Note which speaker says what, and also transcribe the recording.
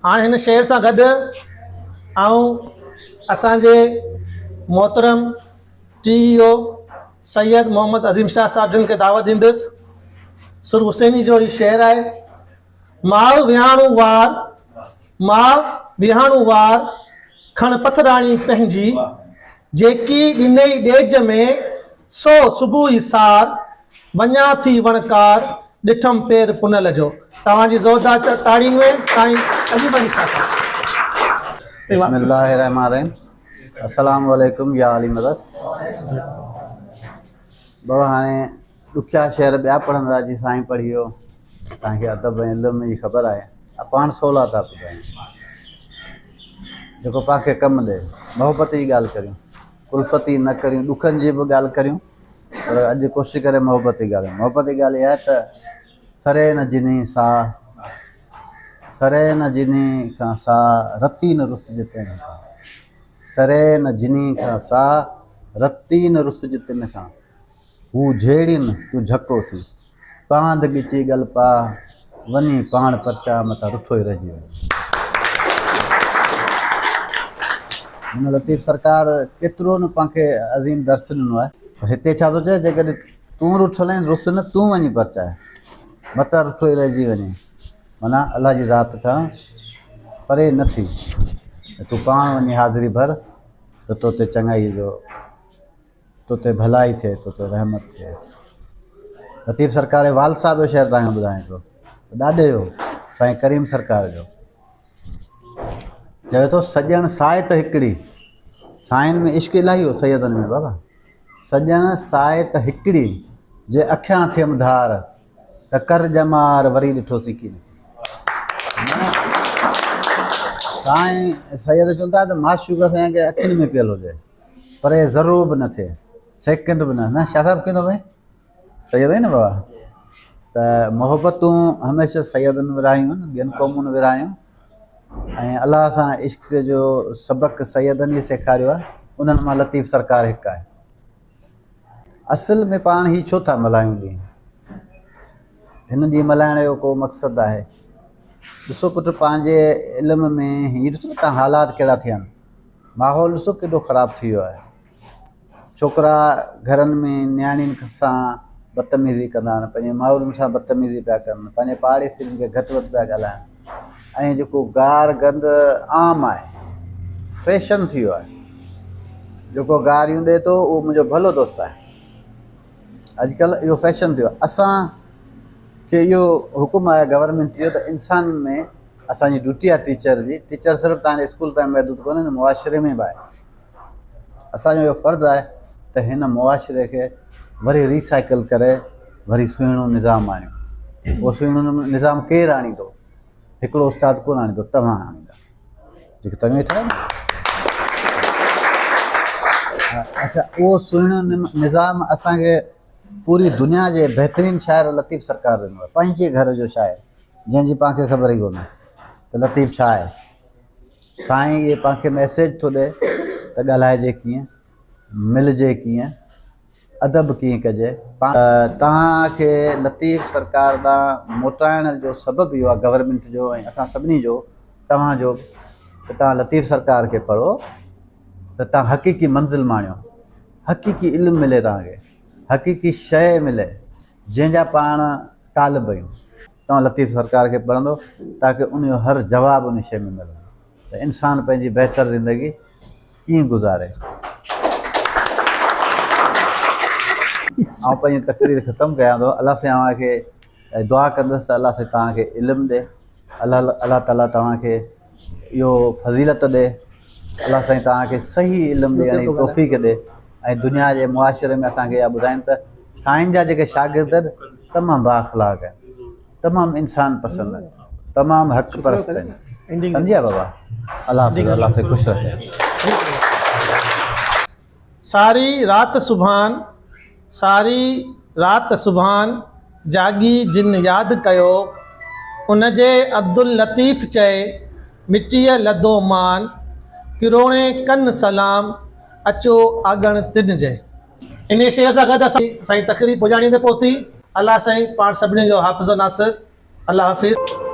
Speaker 1: हाँ इन शेर से गड असांजे मोहतरम टीईओ सैयद मोहम्मद अजीम शाह साहब जिन के दावत दींदुस। सुर हुसैनी जो ही शेर है, माल विहाणु वार खण पथराणी पंहिंजी, जेकी ॾिनई ॾेज में सो सुबुह सार, वञा थी वणकार ॾिठम पेर पुनल जो। तव्हांजी ज़ोरदार ताड़ी में साईं अजीम अली शाह साहब।
Speaker 2: बिस्मिल्लाहिर्रहमानिर्रहीम। अस्सलाम वालेकुम या अली मदद। बाबा हाणे ॾुखिया शेर ॿिया पढ़ंदा जी साईं पढ़ी वियो, असांखे अदब ऐं इल्म जी ख़बर आहे। पाण सवला था ॿुधायूं जेको पाणखे कमु ॾे। मोहबत जी ॻाल्हि करियूं, कुल्फ़ती न करियूं, ॾुखनि जी बि ॻाल्हि करियूं, पर अॼु कोशिशि करे मोहबत जी ॻाल्हि। मोहबत जी ॻाल्हि इहा आहे त सरे न जिनी खां सा रती न रुसिज तिन खां, सरे न जिनी खां सा रती न रुसिज तिन खां, हू झेड़ियुनि तूं झको थी, पांध ॻिची ॻल पा वञी पाण परचा मथां रुठो ई रहिजी वञे। हिन लतीफ़ सरकार केतिरो न पाणखे अज़ीम दर्स ॾिनो आहे। हिते छा थो चए, जेकॾहिं तूं रुठल आहीं रुस न, तूं वञी परचाए मथां रुठो ई रहिजी वञे, माना अलाह जी ज़ात खां परे न थी, तूं पाण वञी हाज़िरी भर त तोते चङाई जो, तोते भलाई थिए, तोते रहमत थिए। लतीफ़ सरकार वाल साहब जो शेर तव्हांखे ॿुधायां थो, ॾाढे जो साईं करीम सरकार जो। चवे थो सॼण साए त हिकिड़ी, साईं में इश्क इलाही हो सैयदनि में बाबा। सॼण साए त हिकिड़ी, जे अखियां थियमि धार त कर ॼमार वरी ॾिठो सिकी। साईं सैयद चवंदा त माशूक़ साईं खे अखियुनि में पियल हुजे, पर हे ज़रूर बि न थिए, सेकेंड बि न। शाह साहब कंदो भाई सैयद आहे न बाबा। त मोहबतूं हमेशह सैयदनि विरहायूं, ॿियनि क़ौमुनि विरहायूं, ऐं अलाह सां इश्क जो सबक़ु सैयदनि ई सेखारियो आहे। उन्हनि मां लतीफ़ सरकार हिकु आहे। असल में पाण ही छो था मल्हायूं ॾींहुं, हिन ॾींहुं मल्हाइण जो को मक़सदु आहे। ॾिसो पुटु, पंहिंजे इल्म में हीअ ॾिसो तव्हां हालात कहिड़ा थिया आहिनि, माहौल ॾिसो केॾो ख़राबु थी वियो आहे। छोकिरा घरनि में नियाणियुनि सां बदतमीज़ी कंदा आहिनि, पंहिंजे माउरुनि सां बदतमीज़ी पिया कनि, पंहिंजे पाड़ेसियुनि खे घटि वधि पिया ॻाल्हाइनि, ऐं जेको गार गंद आम आहे, फैशन थी वियो आहे। जेको गारियूं ॾिए थो उहो मुंहिंजो भलो दोस्त आहे, अॼुकल्ह इहो फैशन थियो आहे। असांखे इहो हुकुम आहे गवर्नमेंट जो त इंसान में असांजी ड्यूटी आहे टीचर जी। टीचर सिर्फ़ु तव्हांजे स्कूल ताईं महदूद कोन्हे, मुआशिरे में बि आहे। असांजो इहो फ़र्ज़ु आहे त हिन मुआशिरे खे वरी रिसाइकल करे वरी सुहिणो निज़ाम आणियूं। उहो सुहिणो निज़ाम केरु आणींदो? हिकिड़ो उस्ताद कोन आणींदो, तव्हां आणींदा, जेके तव्हां वेठा आहियो। अच्छा, उहो सुहिणो निज़ाम असांखे पूरी दुनिया जे बहितरीनु शाइर लतीफ़ सरकार ॾिनो आहे, पंहिंजे घर जो शाइर, जंहिंजी पाणखे ख़बर ई कोन्हे त लतीफ़ छा आहे। साईं इहे पाणखे मैसेज थो ॾिए त ॻाल्हाइजे कीअं, मिलिजे कीअं, अदब कीअं कजे। तव्हांखे लतीफ़ सरकार ॾांहुं मोटाइण जो सबबु इहो आहे गवर्नमेंट जो ऐं असां सभिनी जो, तव्हांजो, त तव्हां लतीफ़ सरकार खे पढ़ो त तव्हां हक़ीक़ी मंज़िल माणियो, हक़ीक़ी इल्मु मिले, तव्हांखे हक़ीक़ी शइ मिले, जंहिंजा पाण तालिब आहियूं। तव्हां लतीफ़ सरकार खे पढ़ंदो ताकी उनजो हर जवाबु उन शइ में मिलंदो, त इंसानु पंहिंजी बहितर ज़िंदगी कीअं गुज़ारे। ऐं पंहिंजी तक़रीर ख़तमु कयां थो। अलाह से तव्हांखे दुआ कंदुसि त अलाह से तव्हांखे इल्मु ॾे, अलाह ताला तव्हांखे इहो फज़ीलत ॾे, अलाह साईं तव्हांखे सही इल्मु ॾियण जी तौफ़ीक़ ॾे। ऐं दुनिया जे मुआशिरे में असांखे इहा ॿुधाइनि त साईं जा जेके शागिर्द आहिनि तमामु बाअख़लाक़ आहिनि, तमामु इंसान पसंदि आहिनि, तमामु हक़ परस्त आहिनि। सम्झिया बाबा? अलाह से ख़ुशि रखे।
Speaker 1: सारी रात सुभान जागी जिन यादि कयो, उनजे अब्दुल लतीफ़ चए मिटीअ लधो मान, किरोणे कन सलाम अचो आगण तिन जे। इन शेर सां गॾु असां साईं तक़रीर पुॼाणी ते पहुती। अल्लाह साईं पाण सभिनी जो हाफ़िज़ नासिर। अल्लाह हाफ़िज़।